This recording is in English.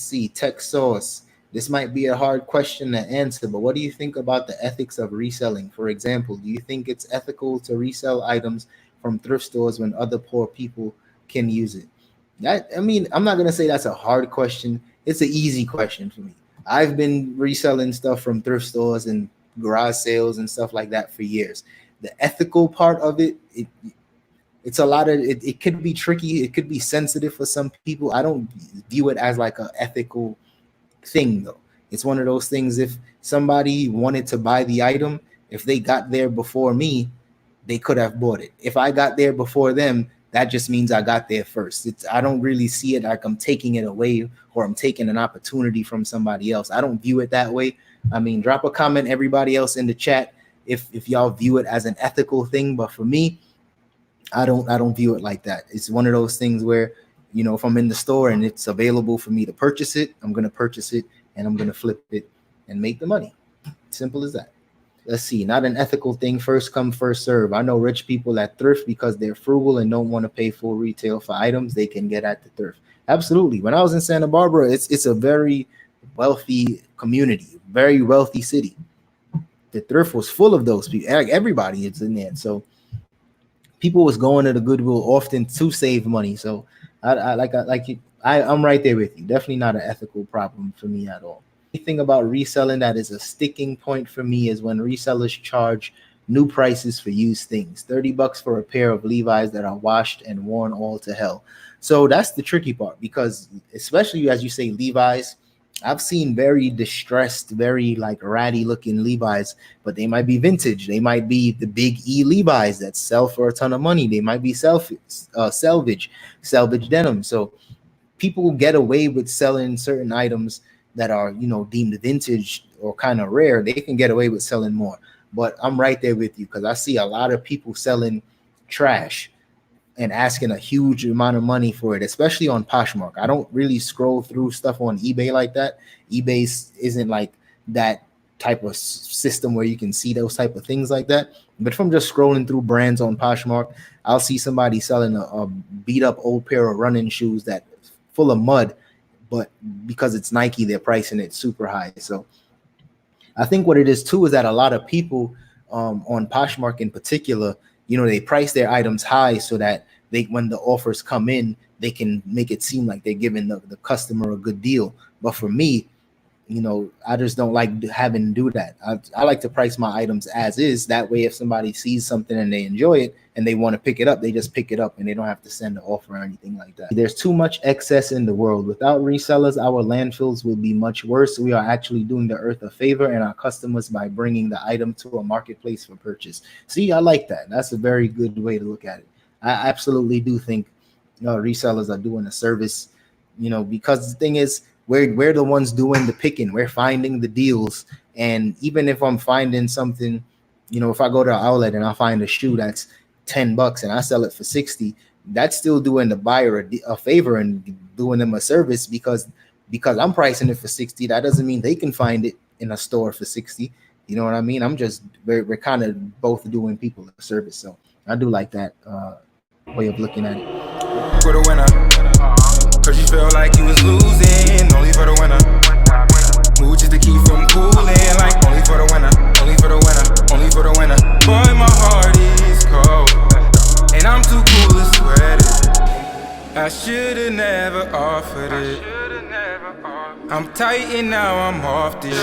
See, tech source. This might be a hard question to answer, but what do you think about the ethics of reselling? For example, do you think it's ethical to resell items from thrift stores when other poor people can use it? I mean, I'm not gonna say that's a hard question. It's an easy question for me. I've been reselling stuff from thrift stores and garage sales and stuff like that for years. The ethical part of it's a lot of it could be tricky, it could be sensitive for some people. I don't view it as like an ethical thing though. It's one of those things, if somebody wanted to buy the item, if they got there before me, they could have bought it. If I got there before them, that just means I got there first. I don't really see it like I'm taking it away or I'm taking an opportunity from somebody else. I don't view it that way. I mean, drop a comment, everybody else in the chat, if y'all view it as an ethical thing. But for me, I don't view it like that. It's one of those things where, you know, if I'm in the store and it's available for me to purchase it, I'm going to purchase it and I'm going to flip it and make the money. Simple as that. Let's see, not an ethical thing. First come, first serve. I know rich people that thrift because they're frugal and don't want to pay full retail for items they can get at the thrift. Absolutely. When I was in Santa Barbara, it's a very wealthy community, very wealthy city. The thrift was full of those people. Everybody is in there. So people was going to the Goodwill often to save money. So I'm right there with you. Definitely not an ethical problem for me at all. Thing about reselling that is a sticking point for me is when resellers charge new prices for used things. $30 for a pair of Levi's that are washed and worn all to hell. So that's the tricky part, because especially as you say, Levi's, I've seen very distressed, very like ratty looking Levi's, but they might be vintage. They might be the big E Levi's that sell for a ton of money. They might be salvage denim. So people get away with selling certain items that are, you know, deemed vintage or kind of rare. They can get away with selling more. But I'm right there with you, because I see a lot of people selling trash and asking a huge amount of money for it, especially on Poshmark. I don't really scroll through stuff on eBay like that. eBay isn't like that type of system where you can see those type of things like that. But from just scrolling through brands on Poshmark, I'll see somebody selling a beat up old pair of running shoes that full of mud, but because it's Nike, they're pricing it super high. So I think what it is too is that a lot of people on Poshmark in particular, you know, they price their items high so that when the offers come in, they can make it seem like they're giving the customer a good deal. But for me, you know, I just don't like having to do that. I like to price my items as is. That way, if somebody sees something and they enjoy it and they want to pick it up, they just pick it up and they don't have to send an offer or anything like that. There's too much excess in the world. Without resellers, our landfills will be much worse. We are actually doing the earth a favor and our customers by bringing the item to a marketplace for purchase. See, I like that. That's a very good way to look at it. I absolutely do think, you know, resellers are doing a service, you know, because the thing is, we're the ones doing the picking. We're finding the deals. And even if I'm finding something, you know, if I go to an outlet and I find a shoe that's $10 and I sell it for 60, that's still doing the buyer a favor and doing them a service, because I'm pricing it for 60. That doesn't mean they can find it in a store for 60. You know what I mean? We're kind of both doing people a service. So I do like that way of looking at it. For the winner, cause you felt like you was losing, only for the winner. Mood just to keep from cooling, like only for the winner, only for the winner, only for the winner. Boy, my heart is cold, and I'm too cool to sweat it. I should've never offered it. I'm tight and now I'm off this.